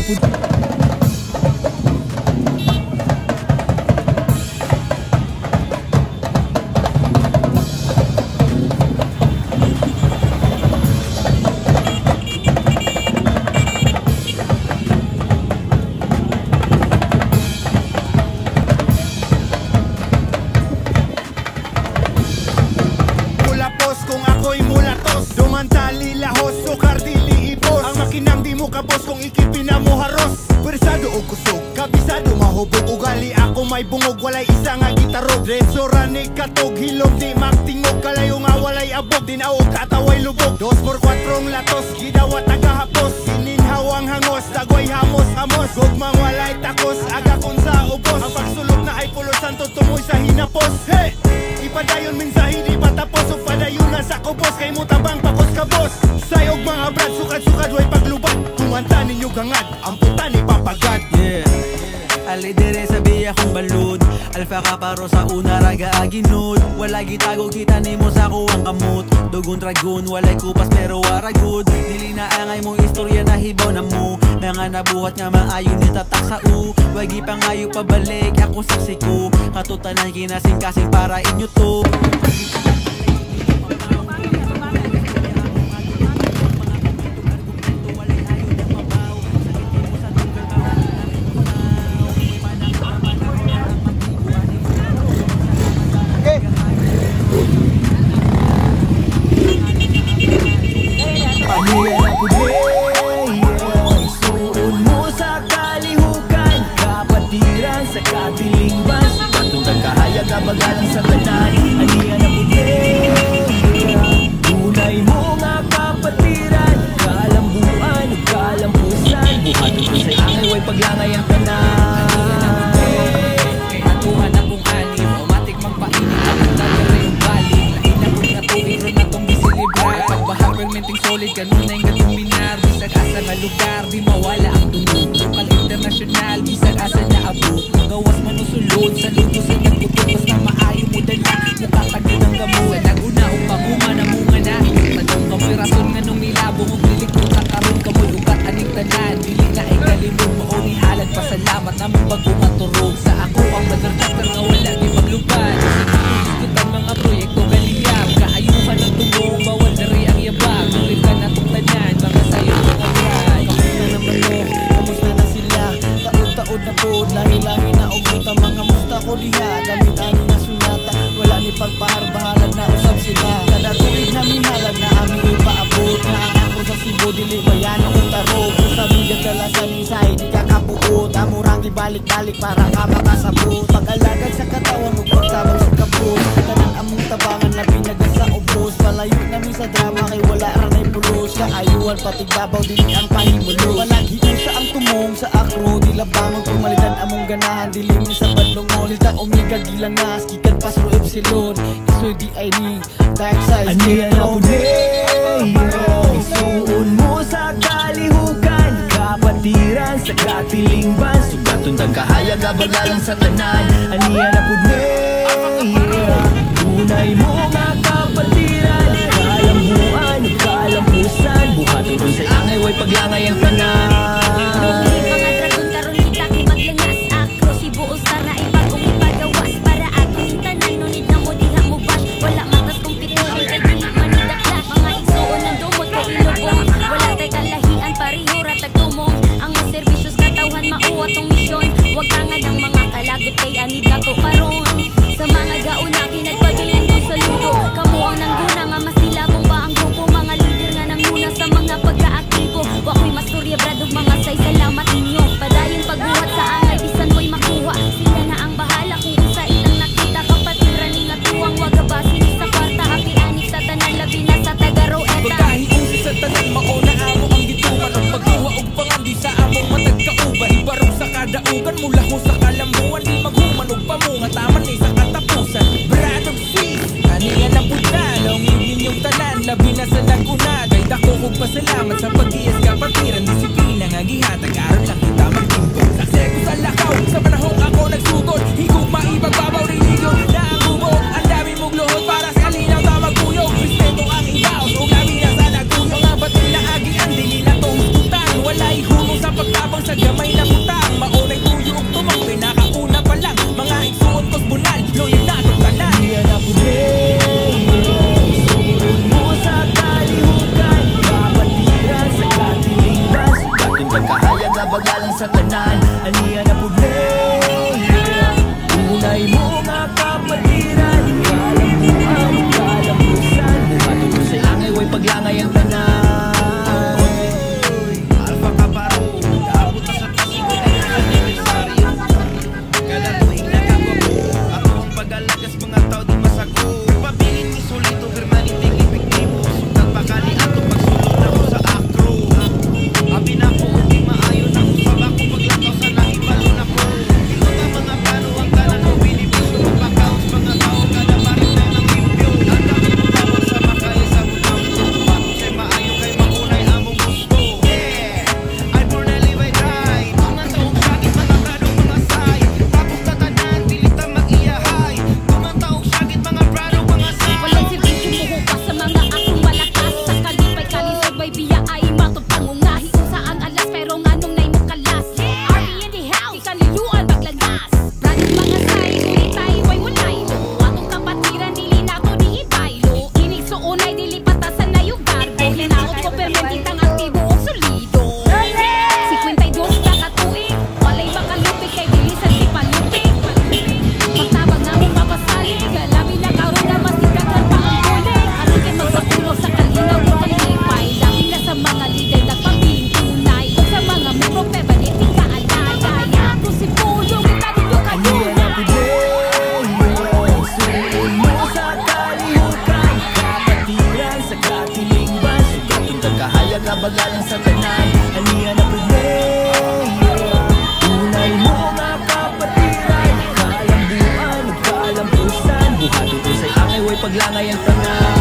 pud kung ako'y mulatos, dumantali lahos, sukar dili ipos. Ang makinang di mo kabos kung ikipina mo haros. Persado o kusog, kabisado mahubog. Ugali ako may bungog, walay isa nga gitarog. Resora ni katog, hilog di maktingog. Kalayo nga walay abog, dinaog kataway lubog. 2x4 latos, gidawat tagahapos. Sininhaw ang hangos, dagoy hamos-hamos. Gugmang walay takos, aga kun sa ubos. Ang pagsulog na ay pulo santo, tumoy sa hinapos. Hey! Ipadayon mensahe di patapos. O padayon na sa kubos, kay mo tabang pakos kabos. Sayog mga brad, sukad-sukad, way paglubat. Kumanta ninyo gangad, ang puta ni papagad. Yeah, ali dire sabi akong balud. Alfa ka paro sa una raga aginod. Wala gitago kita nimo sa kuwang kamot. Dugon dragon, walay kupas pero waragod. Dili na angay mong istorya na hibaw na mo. Nga nabuhat nga maayo ni tatak sa u. Wagi pa ngayo pabalik, ako saksi ko. Katutanan kinasing-kasing para inyo to. Sa katiling bas, patungkang kahayag abagalan sa tanan. Aniya na puti, tunay mo nga kapatiran. Kalambuan o kalampusan, buhaton ko sa'y angay, way paglangay ang tanan. Kay atuhan akong anib, omatik magpainit at nagdagare yung balik. Lain akong natubig ron atong bisilibra. Pagbahag permenting solid, kanunay nga luminar. Bisag asa nga lugar, di mawala ang tunog. Lokal internasyonal, bisag asa na abot. Gawas manusulod sa luto sa nagputot. Basta maayo mo dala, mukatagod ang gamot. Sa naguna o panguma na munga na. Tadong kamoy rason nga nung nilabong o pilikutang karoon kamoy ugat aning tanan. Dili na ay kalimog mo o nihalad. Pasalamat na mong bago maturog. Sa ako ang motherfucker nga wala di maglubad. Gusto ang mga proyekto galiyab. Kaayuhan ang tungong bawal dari ang yabag. Nulit ka na itong tanan, mga sayo mga brad. Kamusta naman mo, kamusta na sila? Taod na po, lahi-lahi na umuta. Mga musta ko diha, gamit ani na sunata. Wala ni pagpaharbahalan na usap sila. Kada tuwid na minalag na aming ipaabot. Na ang ako sa Cebu, dili bayan akong tarog. Kung sa bigat dala sa nisay, di ka kapuot. Amurang ibalik-balik para ka makasabot. Pag-alagad sa katawan mo, pagtabang sa kapot. Kanang among tabangan na binagas sa ubos. Palayo namin sa drama, kay wala ranay pulos. Kaayuan, patigbabaw, dili ang pahimulo. Malagi sa ang tumong sa akro. Dilabangon, pumalitan among ganahan. Dilim sa badlongol, lita omega gilang nas. Kikan pasro epsilon, isoy di ay ni dark side. Aniya na pudi, isuon mo sa kalihukan. Kapatiran sa katiling ban. Sugatun tang kahayag abagalan sa tanan. Aniya na pudi, tunay mo nga kapatiran. Kalambuan o kalampusan, buhaton ko sa angay, way paglangay ang tanan. Huwag ka nga ng mga kalagot kay anid na to karon. Sa mga gauna kinagpagalan ko sa luto. Kamu ang nangguna nga masilabong ba ang grupo. Mga leader nga nanguna sa mga pagkaaktibo. Wako'y masturya bradog mga say, salamat ninyo. Padayon pagbuhat sa angay, bisan mo'y makuha. Sila na ang bahala kung isa ilang nakita. Kapatiran ni nga tuwang wagabasin sa kwarta. Happy anik sa tanan, labi na sa tagaro eta. Pagkahiusi sa tanan, mauna amo ang gituman. Ang pagkuha og pangandi sa among matagkauban. Ibarong sa kadaugan mula ho sa kalambuan. Di maghuman og pamunga, taman ni sa katapusan. Brad of Seas, aniya na puta. Longin ninyong tanan, labi na sa laguna. Kay dako kog pasalamat sa pag-ias kapatiran. Disiplina nga gihatag, aron lang kita magtingkod. Saksi ko sa lakaw, sa panahong ako nagsugod. Higugma ibagbabaw religion na ang bubot. Ang dami mong luhod para sa alinaw na magkuyog. Respeto ang ibaos, o labi na sa nagtuyong. Mga batil na agi, ang dili na tong tutan. Wala'y hulong sa pagtabang sa permentitang aktibo o solido 52 kakatuig, walay makalupit kay bilisan si palupit magtabang na mong mapasalig, labi na karoon na mas ikagan pa ang kulit aron kay magsapulo sa kalinaw o kalipay labi na sa mga lider nagpabiling tunay o sa mga membro pebaliting kaalagay ako si Puyo, kita ninyo kanunay Suin mo sa kalihukan, kapatiran sa katilingban sugatong kagkahayag na bagalan sa tanan aniya na problema tunay mo nga kapatiran, kaalambuan, kaalampusan buhato ko sa'y angay way paglangay ang tanan